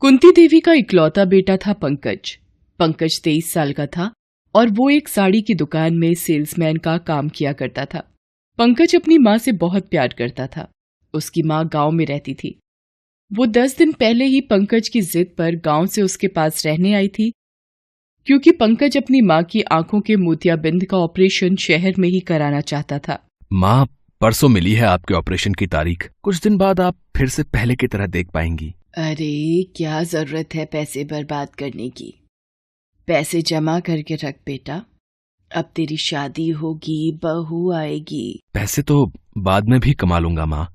कुंती देवी का इकलौता बेटा था पंकज। पंकज 23 साल का था और वो एक साड़ी की दुकान में सेल्समैन का काम किया करता था। पंकज अपनी माँ से बहुत प्यार करता था। उसकी माँ गांव में रहती थी। वो 10 दिन पहले ही पंकज की जिद पर गांव से उसके पास रहने आई थी, क्योंकि पंकज अपनी माँ की आंखों के मोतियाबिंद का ऑपरेशन शहर में ही कराना चाहता था। माँ, परसों मिली है आपके ऑपरेशन की तारीख। कुछ दिन बाद आप फिर से पहले की तरह देख पाएंगी। अरे क्या जरूरत है पैसे बर्बाद करने की। पैसे जमा करके रख बेटा, अब तेरी शादी होगी, बहू आएगी। पैसे तो बाद में भी कमा लूंगा माँ।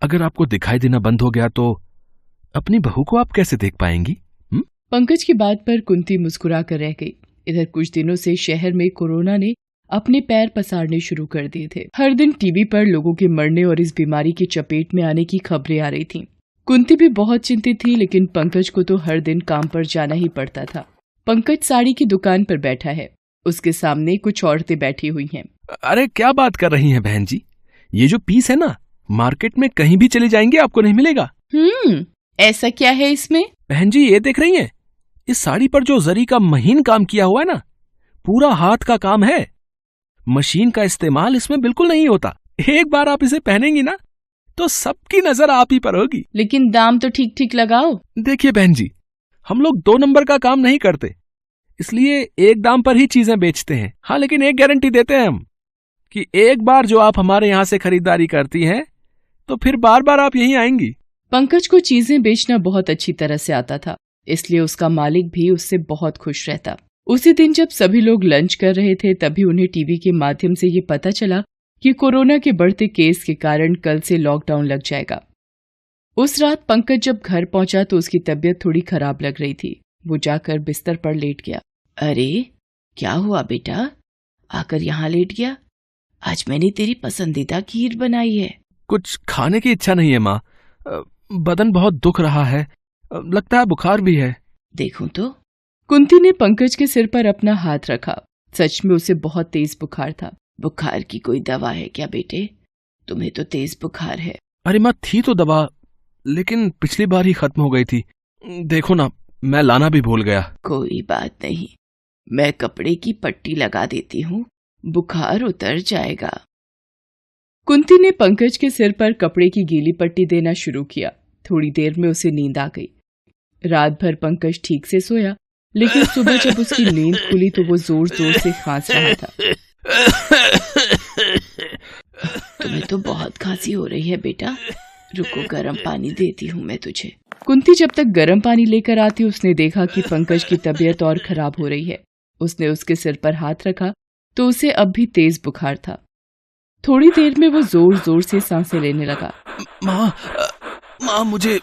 अगर आपको दिखाई देना बंद हो गया तो अपनी बहू को आप कैसे देख पाएंगी? पंकज की बात पर कुंती मुस्कुरा कर रह गई। इधर कुछ दिनों से शहर में कोरोना ने अपने पैर पसारने शुरू कर दिए थे। हर दिन टीवी पर लोगों के मरने और इस बीमारी की चपेट में आने की खबरें आ रही थीं। कुंती भी बहुत चिंतित थी, लेकिन पंकज को तो हर दिन काम पर जाना ही पड़ता था। पंकज साड़ी की दुकान पर बैठा है। उसके सामने कुछ औरतें बैठी हुई हैं। अरे क्या बात कर रही हैं बहन जी, ये जो पीस है ना, मार्केट में कहीं भी चले जाएंगे आपको नहीं मिलेगा। ऐसा क्या है इसमें? बहन जी ये देख रही हैं, इस साड़ी पर जो जरी का महीन काम किया हुआ है ना, पूरा हाथ का काम है। मशीन का इस्तेमाल इसमें बिल्कुल नहीं होता। एक बार आप इसे पहनेंगी ना तो सबकी नजर आप ही पर होगी। लेकिन दाम तो ठीक ठीक लगाओ। देखिए बहन जी, हम लोग 2 नंबर का काम नहीं करते, इसलिए एक दाम पर ही चीजें बेचते हैं। हाँ, लेकिन एक गारंटी देते हैं हम कि एक बार जो आप हमारे यहाँ से खरीदारी करती हैं तो फिर बार बार आप यहीं आएंगी। पंकज को चीजें बेचना बहुत अच्छी तरह से आता था, इसलिए उसका मालिक भी उससे बहुत खुश रहता। उसी दिन जब सभी लोग लंच कर रहे थे, तभी उन्हें टीवी के माध्यम से ये पता चला कि कोरोना के बढ़ते केस के कारण कल से लॉकडाउन लग जाएगा। उस रात पंकज जब घर पहुंचा तो उसकी तबीयत थोड़ी खराब लग रही थी। वो जाकर बिस्तर पर लेट गया। अरे क्या हुआ बेटा, आकर यहाँ लेट गया? आज मैंने तेरी पसंदीदा खीर बनाई है। कुछ खाने की इच्छा नहीं है माँ, बदन बहुत दुख रहा है, लगता है बुखार भी है। देखूं तो। कुंती ने पंकज के सिर पर अपना हाथ रखा। सच में उसे बहुत तेज बुखार था। बुखार की कोई दवा है क्या बेटे? तुम्हें तो तेज बुखार है। अरे माँ, थी तो दवा, लेकिन पिछली बार ही खत्म हो गई थी। देखो ना, मैं लाना भी भूल गया। कोई बात नहीं, मैं कपड़े की पट्टी लगा देती हूँ, बुखार उतर जाएगा। कुंती ने पंकज के सिर पर कपड़े की गीली पट्टी देना शुरू किया। थोड़ी देर में उसे नींद आ गई। रात भर पंकज ठीक से सोया, लेकिन सुबह जब उसकी नींद खुली तो वो जोर जोर से खांस रहा था। तुम्हें तो बहुत खांसी हो रही है बेटा, रुको गर्म पानी देती हूँ मैं तुझे। कुंती जब तक गर्म पानी लेकर आती, उसने देखा कि पंकज की तबीयत और खराब हो रही है। उसने उसके सिर पर हाथ रखा तो उसे अब भी तेज बुखार था। थोड़ी देर में वो जोर जोर से सांसें लेने लगा। माँ, मुझे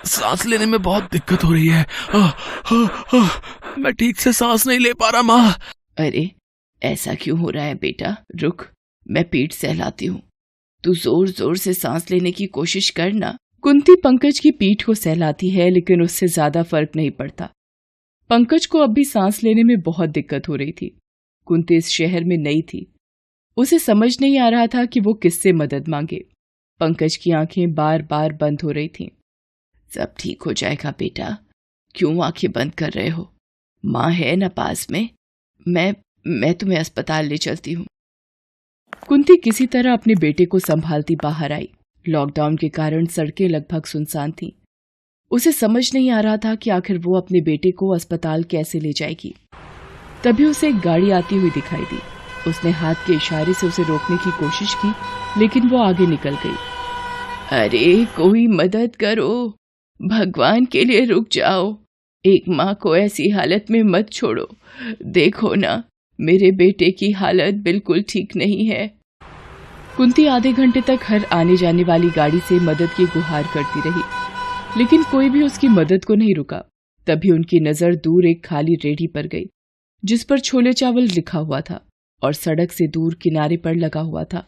सांस लेने में बहुत दिक्कत हो रही है। मैं ठीक से सांस नहीं ले पा रहा माँ। अरे ऐसा क्यों हो रहा है बेटा? रुक, मैं पीठ सहलाती हूँ, तू जोर जोर से सांस लेने की कोशिश करना। कुंती पंकज की पीठ को सहलाती है, लेकिन उससे ज्यादा फर्क नहीं पड़ता। पंकज को अब भी सांस लेने में बहुत दिक्कत हो रही थी। कुंती इस शहर में नई थी। उसे समझ नहीं आ रहा था कि वो किससे मदद मांगे। पंकज की आंखें बार बार बंद हो रही थीं। सब ठीक हो जाएगा बेटा, क्यों आंखें बंद कर रहे हो? माँ है ना पास में, मैं तुम्हें अस्पताल ले चलती हूँ। कुंती किसी तरह अपने बेटे को संभालती बाहर आई। लॉकडाउन के कारण सड़कें लगभग सुनसान थीं। उसे समझ नहीं आ रहा था कि आखिर वो अपने बेटे को अस्पताल कैसे ले जाएगी। तभी उसे एक गाड़ी आती हुई दिखाई दी। उसने हाथ के इशारे से उसे रोकने की कोशिश की, लेकिन वो आगे निकल गई। अरे कोई मदद करो, भगवान के लिए रुक जाओ, एक माँ को ऐसी हालत में मत छोड़ो। देखो ना, मेरे बेटे की हालत बिल्कुल ठीक नहीं है। कुंती आधे घंटे तक हर आने जाने वाली गाड़ी से मदद की गुहार करती रही, लेकिन कोई भी उसकी मदद को नहीं रुका। तभी उनकी नजर दूर एक खाली रेहड़ी पर गई, जिस पर छोले चावल लिखा हुआ था और सड़क से दूर किनारे पर लगा हुआ था।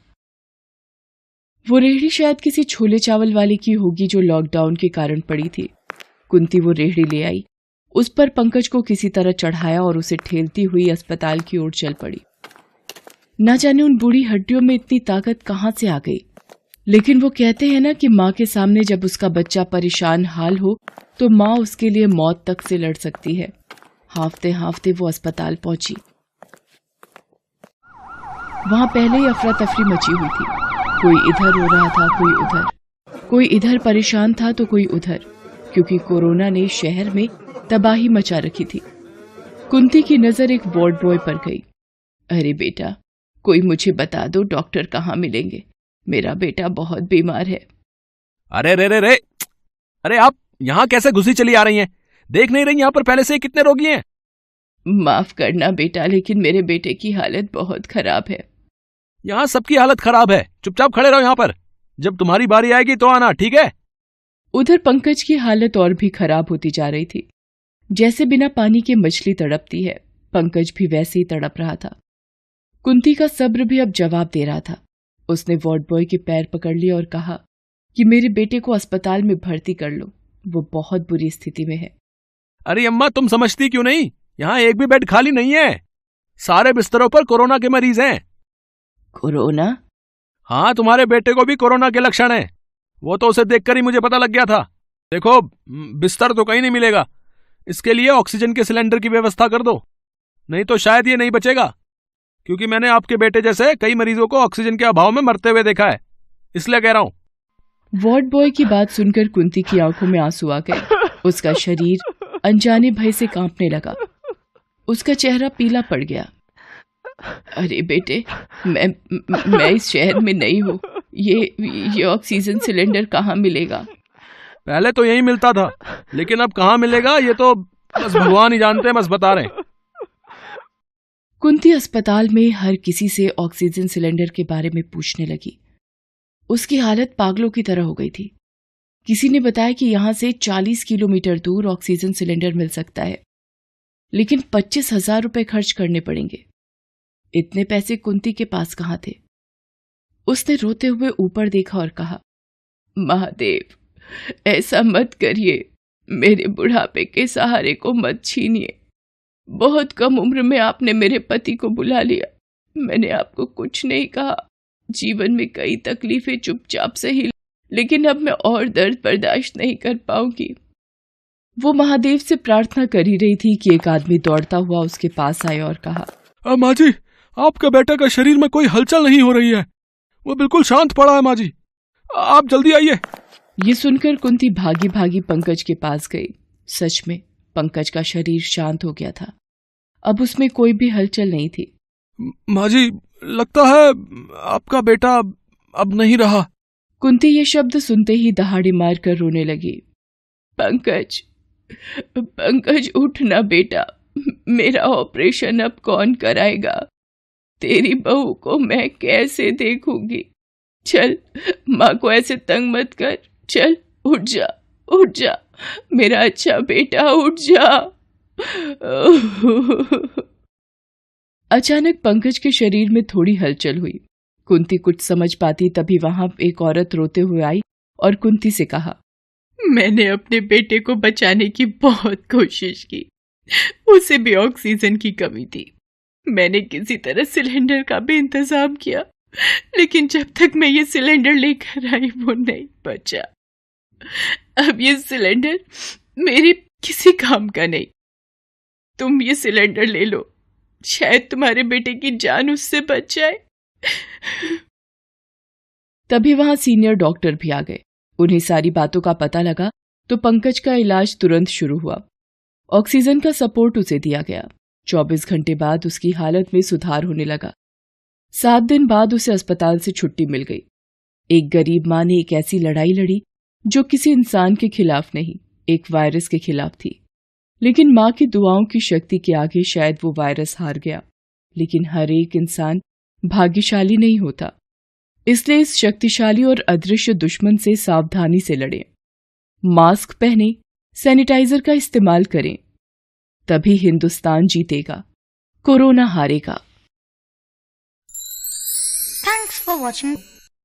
वो रेहड़ी शायद किसी छोले चावल वाले की होगी जो लॉकडाउन के कारण पड़ी थी। कुंती वो रेहड़ी ले आई, उस पर पंकज को किसी तरह चढ़ाया और उसे ठेलती हुई अस्पताल की ओर चल पड़ी। न जाने उन बूढ़ी हड्डियों में इतनी ताकत कहां से आ गई, लेकिन वो कहते हैं ना कि माँ के सामने जब उसका बच्चा परेशान हाल हो तो माँ उसके लिए मौत तक से लड़ सकती है। हांफते हांफते वो अस्पताल पहुंची। वहां पहले ही अफरा तफरी मची हुई थी। कोई इधर रो रहा था, कोई उधर। कोई इधर परेशान था तो कोई उधर, क्योंकि कोरोना ने शहर में तबाही मचा रखी थी। कुंती की नजर एक वार्ड बॉय पर गई। अरे बेटा, कोई मुझे बता दो डॉक्टर कहाँ मिलेंगे, मेरा बेटा बहुत बीमार है। अरे रे रे रे, अरे आप यहाँ कैसे घुसी चली आ रही हैं? देख नहीं रही यहाँ पर पहले से ही कितने रोगी हैं? माफ करना बेटा, लेकिन मेरे बेटे की हालत बहुत खराब है। यहाँ सबकी हालत खराब है, चुपचाप खड़े रहो यहाँ पर। जब तुम्हारी बारी आएगी तो आना, ठीक है? उधर पंकज की हालत और भी खराब होती जा रही थी। जैसे बिना पानी के मछली तड़पती है, पंकज भी वैसे ही तड़प रहा था। कुंती का सब्र भी अब जवाब दे रहा था। उसने वार्ड बॉय के पैर पकड़ लिए और कहा कि मेरे बेटे को अस्पताल में भर्ती कर लो, वो बहुत बुरी स्थिति में है। अरे अम्मा, तुम समझती क्यों नहीं? यहाँ एक भी बेड खाली नहीं है। सारे बिस्तरों पर कोरोना के मरीज हैं। कोरोना? हाँ, तुम्हारे बेटे को भी कोरोना के लक्षण हैं। वो तो उसे देखकर ही मुझे पता लग गया था। देखो, बिस्तर तो कहीं नहीं मिलेगा। इसके लिए ऑक्सीजन के सिलेंडर की व्यवस्था कर दो, नहीं तो शायद ये नहीं बचेगा। क्योंकि मैंने आपके बेटे जैसे कई मरीजों को ऑक्सीजन के अभाव में मरते हुए देखा है, इसलिए कह रहा हूं। वार्ड बॉय की बात सुनकर कुंती की आंखों में आंसू आ गए। उसका शरीर अनजाने भय से कांपने लगा। उसका चेहरा पीला पड़ गया। अरे बेटे, मैं इस शहर में नहीं हूँ। ये ऑक्सीजन सिलेंडर कहाँ मिलेगा? पहले तो यही मिलता था, लेकिन अब कहाँ मिलेगा ये तो बस भगवान ही जानते हैं, बस बता रहे हैं। कुंती अस्पताल में हर किसी से ऑक्सीजन सिलेंडर के बारे में पूछने लगी। उसकी हालत पागलों की तरह हो गई थी। किसी ने बताया कि यहां से 40 किलोमीटर दूर ऑक्सीजन सिलेंडर मिल सकता है, लेकिन 25,000 रुपए खर्च करने पड़ेंगे। इतने पैसे कुंती के पास कहाँ थे? उसने रोते हुए ऊपर देखा और कहा, महादेव, ऐसा मत करिए, मेरे बुढ़ापे के सहारे को मत छीनिए। बहुत कम उम्र में आपने मेरे पति को बुला लिया। मैंने आपको कुछ नहीं कहा। जीवन में कई तकलीफें चुपचाप सही, लेकिन अब मैं और दर्द बर्दाश्त नहीं कर पाऊंगी। वो महादेव से प्रार्थना कर ही रही थी कि एक आदमी दौड़ता हुआ उसके पास आया और कहा, माँ जी, आपका बेटा का शरीर में कोई हलचल नहीं हो रही है। वो बिल्कुल शांत पड़ा है माँ जी, आप जल्दी आइए। ये सुनकर कुंती भागी भागी पंकज के पास गई। सच में पंकज का शरीर शांत हो गया था। अब उसमें कोई भी हलचल नहीं थी। माँ जी, लगता है आपका बेटा अब नहीं रहा। कुंती ये शब्द सुनते ही दहाड़ी मार कर रोने लगी। पंकज, पंकज उठना बेटा, मेरा ऑपरेशन अब कौन कराएगा? तेरी बहू को मैं कैसे देखूंगी? चल, माँ को ऐसे तंग मत कर। चल, उठ जा, उठ जा मेरा अच्छा बेटा, उठ जा। अचानक पंकज के शरीर में थोड़ी हलचल हुई। कुंती कुछ समझ पाती तभी वहां एक औरत रोते हुए आई और कुंती से कहा, मैंने अपने बेटे को बचाने की बहुत कोशिश की, उसे भी ऑक्सीजन की कमी थी। मैंने किसी तरह सिलेंडर का भी इंतजाम किया, लेकिन जब तक मैं ये सिलेंडर लेकर आई वो नहीं बचा। अब ये सिलेंडर मेरे किसी काम का नहीं। तुम ये सिलेंडर ले लो, शायद तुम्हारे बेटे की जान उससे बच जाए। तभी वहां सीनियर डॉक्टर भी आ गए। उन्हें सारी बातों का पता लगा तो पंकज का इलाज तुरंत शुरू हुआ। ऑक्सीजन का सपोर्ट उसे दिया गया। 24 घंटे बाद उसकी हालत में सुधार होने लगा। 7 दिन बाद उसे अस्पताल से छुट्टी मिल गई। एक गरीब मां ने एक ऐसी लड़ाई लड़ी जो किसी इंसान के खिलाफ नहीं, एक वायरस के खिलाफ थी। लेकिन मां की दुआओं की शक्ति के आगे शायद वो वायरस हार गया। लेकिन हर एक इंसान भाग्यशाली नहीं होता, इसलिए इस शक्तिशाली और अदृश्य दुश्मन से सावधानी से लड़ें। मास्क पहनें, सैनिटाइजर का इस्तेमाल करें, तभी हिंदुस्तान जीतेगा, कोरोना हारेगा। Thanks for watching.